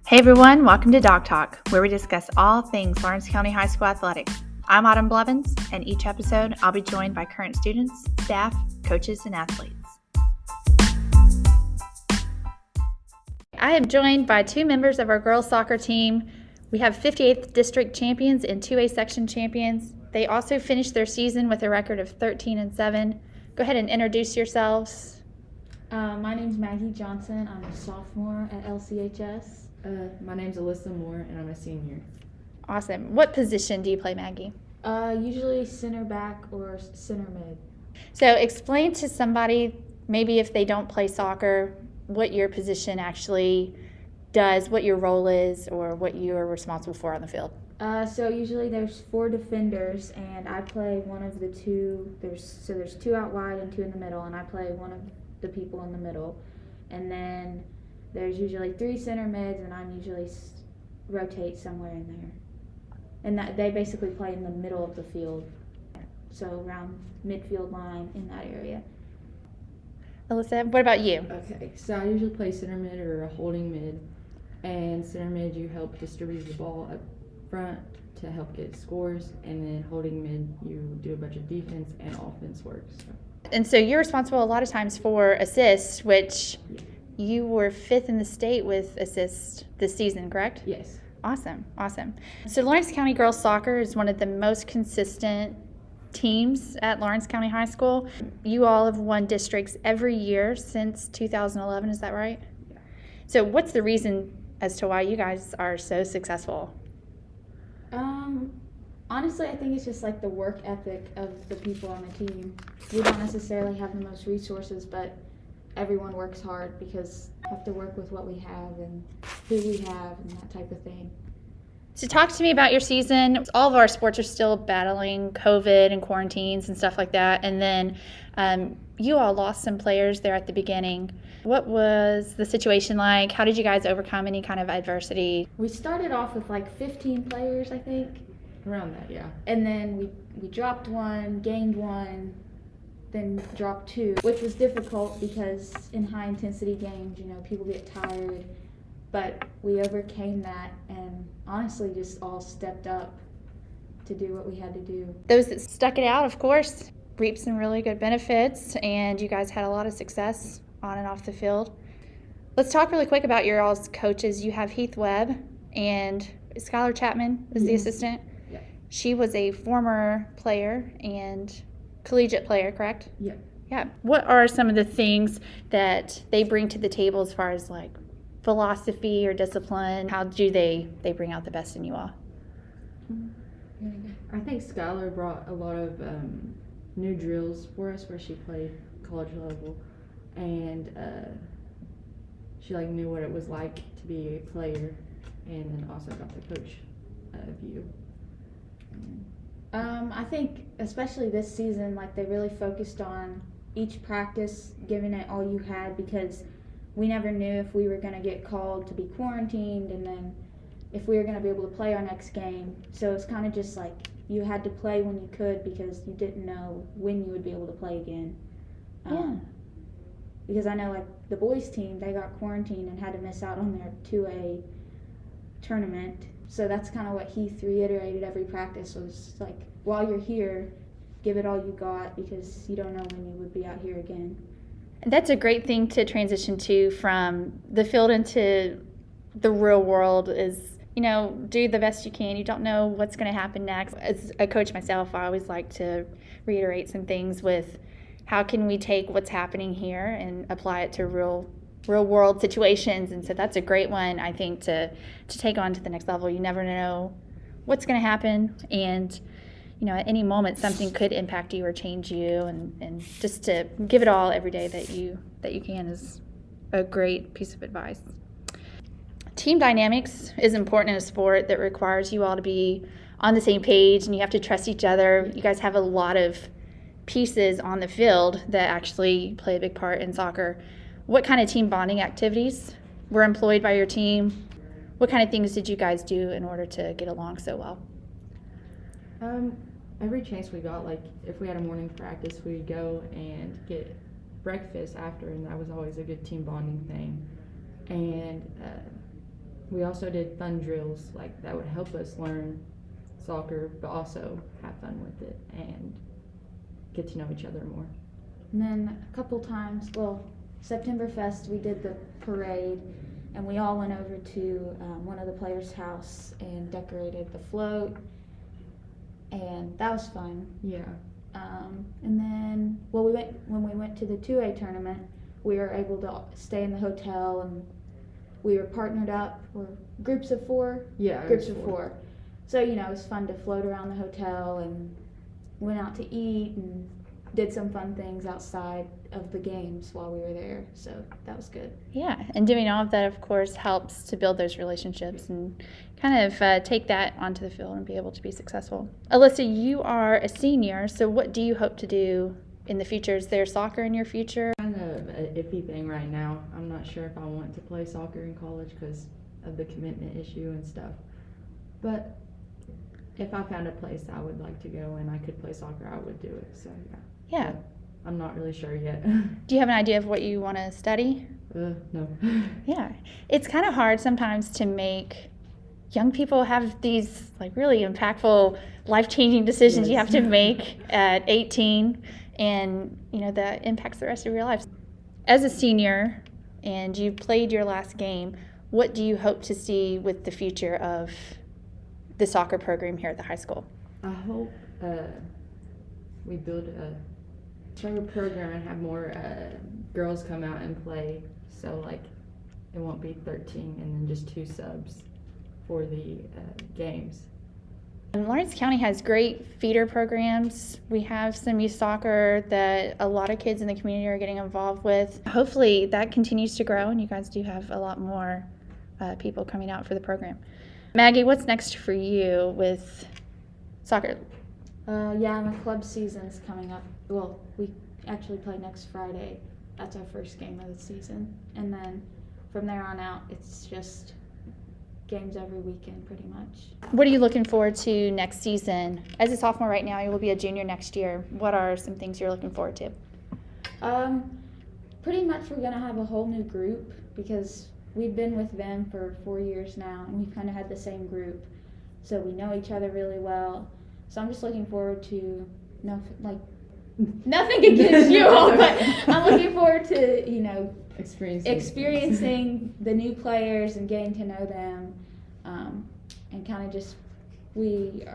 Hey everyone, welcome to Dog Talk, where we discuss all things Lawrence County High School athletics. I'm Autumn Blevins, and each episode I'll be joined by current students, staff, coaches, and athletes. I am joined by two members of our girls soccer team. We have 58th district champions and 2A section champions. They also finished their season with a record of 13-7. Go ahead and introduce yourselves. My name's Maggie Johnson. I'm a sophomore at LCHS. My name's Alyssa Moore, and I'm a senior. Awesome. What position do you play, Maggie? Usually center back or center mid. So explain to somebody, maybe if they don't play soccer, what your position actually does, what your role is, or what you are responsible for on the field. So usually there's 4 defenders, and I play one of the two. There's 2 out wide and 2 in the middle, and I play one of the people in the middle. And then there's usually 3 center mids, and I'm usually rotate somewhere in there. And that they basically play in the middle of the field, so around midfield line in that area. Alyssa, what about you? Okay, so I usually play center mid or a holding mid. And center mid, you help distribute the ball up front to help get scores. And then holding mid, you do a bunch of defense and offense work. And so you're responsible a lot of times for assists, which you were 5th in the state with assists this season, correct? Yes. Awesome. So Lawrence County Girls Soccer is one of the most consistent teams at Lawrence County High School. You all have won districts every year since 2011, is that right? Yeah. So what's the reason as to why you guys are so successful? Honestly, I think it's just like the work ethic of the people on the team. We don't necessarily have the most resources, but everyone works hard because we have to work with what we have and who we have and that type of thing. So talk to me about your season. All of our sports are still battling COVID and quarantines and stuff like that. And then you all lost some players there at the beginning. What was the situation like? How did you guys overcome any kind of adversity? We started off with like 15 players, I think. Around that, yeah. And then we dropped 1, gained 1, then dropped 2, which was difficult because in high intensity games, people get tired. But we overcame that and honestly just all stepped up to do what we had to do. Those that stuck it out, of course, reaped some really good benefits, and you guys had a lot of success on and off the field. Let's talk really quick about your all's coaches. You have Heath Webb, and Skylar Chapman is the assistant. Yeah. She was a former player and collegiate player, correct? Yeah. Yeah. What are some of the things that they bring to the table as far as like philosophy or discipline? How do they bring out the best in you all? I think Skylar brought a lot of new drills for us where she played college level. And she knew what it was like to be a player, and then also got the coach view. I think especially this season, they really focused on each practice, giving it all you had, because we never knew if we were going to get called to be quarantined and then if we were going to be able to play our next game. So it's kind of just you had to play when you could because you didn't know when you would be able to play again. Because I know the boys team, they got quarantined and had to miss out on their 2A tournament. So that's kind of what Heath reiterated every practice was while you're here, give it all you got because you don't know when you would be out here again. That's a great thing to transition to from the field into the real world is, do the best you can. You don't know what's going to happen next. As a coach myself, I always like to reiterate some things with how can we take what's happening here and apply it to real world situations. And so that's a great one, I think, to take on to the next level. You never know what's going to happen, and at any moment something could impact you or change you, and just to give it all every day that you can is a great piece of advice. Team dynamics is important in a sport that requires you all to be on the same page, and you have to trust each other. You guys have a lot of pieces on the field that actually play a big part in soccer. What kind of team bonding activities were employed by your team? What kind of things did you guys do in order to get along so well? Every chance we got, if we had a morning practice, we'd go and get breakfast after, and that was always a good team bonding thing. And we also did fun drills, like that would help us learn soccer, but also have fun with it and get to know each other more. And then a couple times, well, September Fest, we did the parade, and we all went over to one of the players' house and decorated the float, and that was fun. Yeah. And then, well, when we went to the 2A tournament, we were able to stay in the hotel, and we were partnered up, or groups of four. Yeah. Groups of four. So it was fun to float around the hotel, and went out to eat and did some fun things outside of the games while we were there. So that was good. Yeah, and doing all of that, of course, helps to build those relationships and kind of take that onto the field and be able to be successful. Alyssa, you are a senior, so what do you hope to do in the future? Is there soccer in your future? Kind of an iffy thing right now. I'm not sure if I want to play soccer in college because of the commitment issue and stuff. But if I found a place I would like to go and I could play soccer, I would do it. So Yeah. But I'm not really sure yet. Do you have an idea of what you want to study? No. Yeah. It's kind of hard sometimes to make young people have these like really impactful, life-changing decisions you have to make at 18, and that impacts the rest of your life. As a senior, and you played your last game, what do you hope to see with the future of the soccer program here at the high school? I hope we build a stronger program and have more girls come out and play, so like it won't be 13 and then just 2 subs for the games. And Lawrence County has great feeder programs. We have some youth soccer that a lot of kids in the community are getting involved with. Hopefully that continues to grow and you guys do have a lot more people coming out for the program. Maggie, what's next for you with soccer? My club season's coming up. Well, we actually play next Friday. That's our first game of the season. And then from there on out, it's just games every weekend pretty much. What are you looking forward to next season? As a sophomore right now, you will be a junior next year. What are some things you're looking forward to? Pretty much we're going to have a whole new group because we've been with them for 4 years now, and we've kind of had the same group. So we know each other really well. So I'm just looking forward to, nothing against you all, but I'm looking forward to, experiencing the new players and getting to know them, and kind of just, we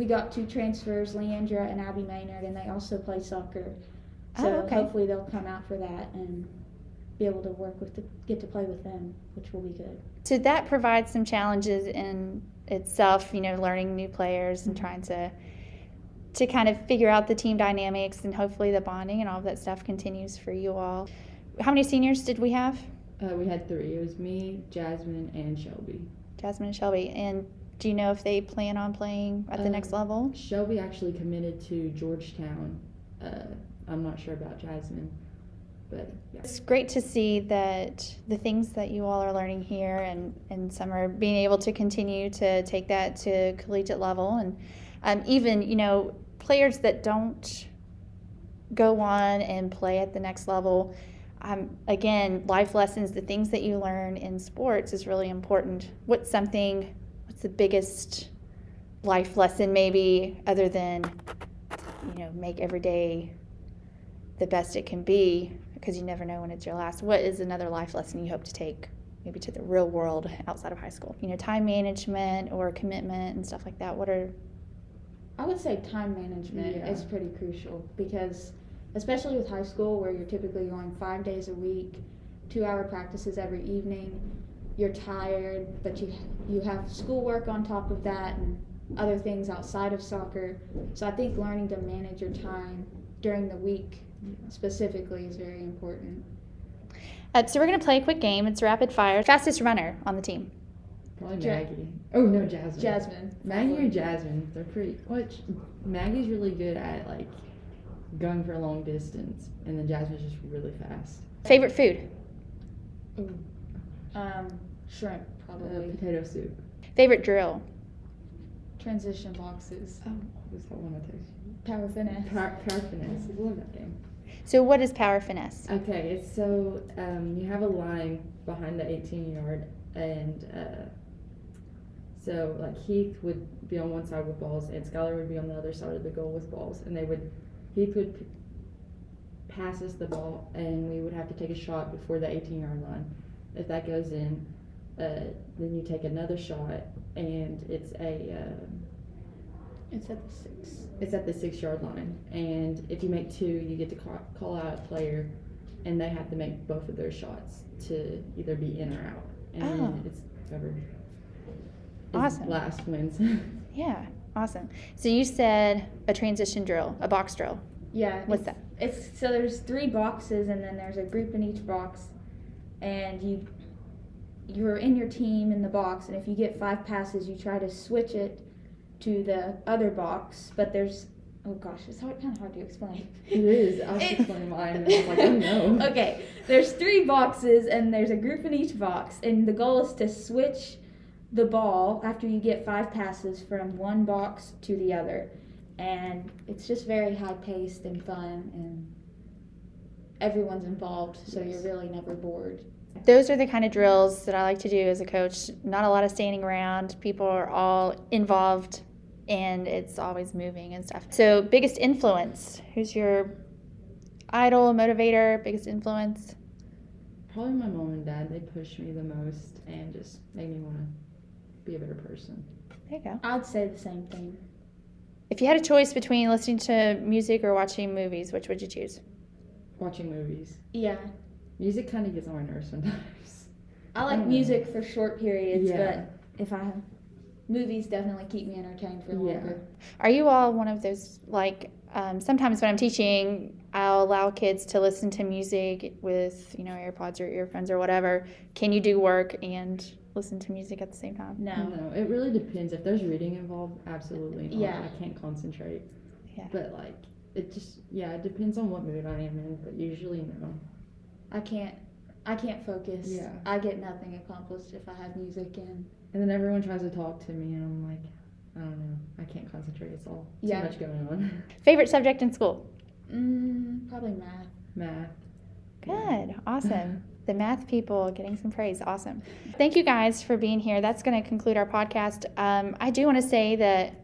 got 2 transfers, Leandra and Abby Maynard, and they also play soccer. So hopefully they'll come out for that and be able to get to play with them, which will be good. So that provides some challenges in itself, learning new players and trying to kind of figure out the team dynamics, and hopefully the bonding and all of that stuff continues for you all. How many seniors did we have? We had 3. It was me, Jasmine, and Shelby. Jasmine and Shelby. And do you know if they plan on playing at the next level? Shelby actually committed to Georgetown. I'm not sure about Jasmine, but yeah. It's great to see that the things that you all are learning here and some are being able to continue to take that to collegiate level, and even, players that don't go on and play at the next level. Again, life lessons, the things that you learn in sports is really important. What's the biggest life lesson maybe, other than, make every day the best it can be, because you never know when it's your last? What is another life lesson you hope to take maybe to the real world outside of high school? Time management or commitment and stuff like that. I would say time management is pretty crucial, because especially with high school where you're typically going 5 days a week, 2-hour practices every evening, you're tired, but you have schoolwork on top of that and other things outside of soccer. So I think learning to manage your time during the week specifically is very important. So we're going to play a quick game. It's rapid fire. Fastest runner on the team? Probably Maggie. Oh, no, Jasmine. Jasmine. Maggie or Jasmine. They're pretty... Maggie's really good at, going for a long distance, and then Jasmine's just really fast. Favorite food? Shrimp, probably. Potato soup. Favorite drill? Transition boxes. Oh, what was that one I texted you? Power finesse. Power finesse. I love that game. So what is power finesse? Okay, so you have a line behind the 18-yard, and so like Heath would be on one side with balls, and Skylar would be on the other side of the goal with balls, and Heath would pass us the ball, and we would have to take a shot before the 18-yard line. If that goes in, then you take another shot, and it's at the 6-yard line, and if you make 2, you get to call out a player, and they have to make both of their shots to either be in or out, and then it's whoever Awesome. last wins. Yeah, awesome. So you said a transition drill, a box drill. Yeah. What's that? So there's 3 boxes, and then there's a group in each box, and you're in your team in the box, and if you get 5 passes, you try to switch it to the other box, but there's, oh gosh, it's kind of hard to explain. It is. I was explaining mine, and I'm like, oh no. Okay, there's 3 boxes, and there's a group in each box, and the goal is to switch the ball after you get 5 passes from one box to the other, and it's just very high-paced and fun, and everyone's involved, so you're really never bored. Those are the kind of drills that I like to do as a coach. Not a lot of standing around. People are all involved, and it's always moving and stuff. So, biggest influence. Who's your idol, motivator, biggest influence? Probably my mom and dad. They pushed me the most and just made me want to be a better person. There you go. I'd say the same thing. If you had a choice between listening to music or watching movies, which would you choose? Watching movies. Yeah. Music kind of gets on my nerves sometimes. I like music for short periods, Yeah. but if I have movies, definitely keep me entertained for longer. Are you all one of those, like, sometimes when I'm teaching, I'll allow kids to listen to music with, AirPods or earphones or whatever. Can you do work and listen to music at the same time? No, it really depends. If there's reading involved, absolutely not. Yeah. I can't concentrate. Yeah. But it just, it depends on what mood I am in, but usually no. I can't focus. Yeah. I get nothing accomplished if I have music in. And then everyone tries to talk to me, and I'm like, I don't know. I can't concentrate. It's all too much going on. Favorite subject in school? Probably math. Math. Good. Awesome. The math people getting some praise. Awesome. Thank you guys for being here. That's going to conclude our podcast. I do want to say that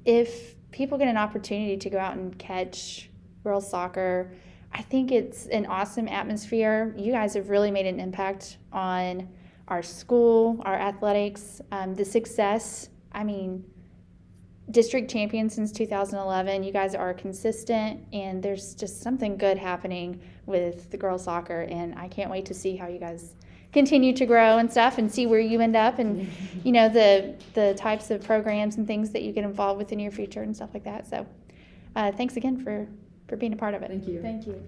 if people get an opportunity to go out and catch girls soccer, I think it's an awesome atmosphere. You guys have really made an impact on our school, our athletics, the success. District champion since 2011. You guys are consistent, and there's just something good happening with the girls soccer, and I can't wait to see how you guys continue to grow and stuff, and see where you end up, and the types of programs and things that you get involved with in your future and stuff like that. So thanks again for being a part of it. Thank you. Thank you.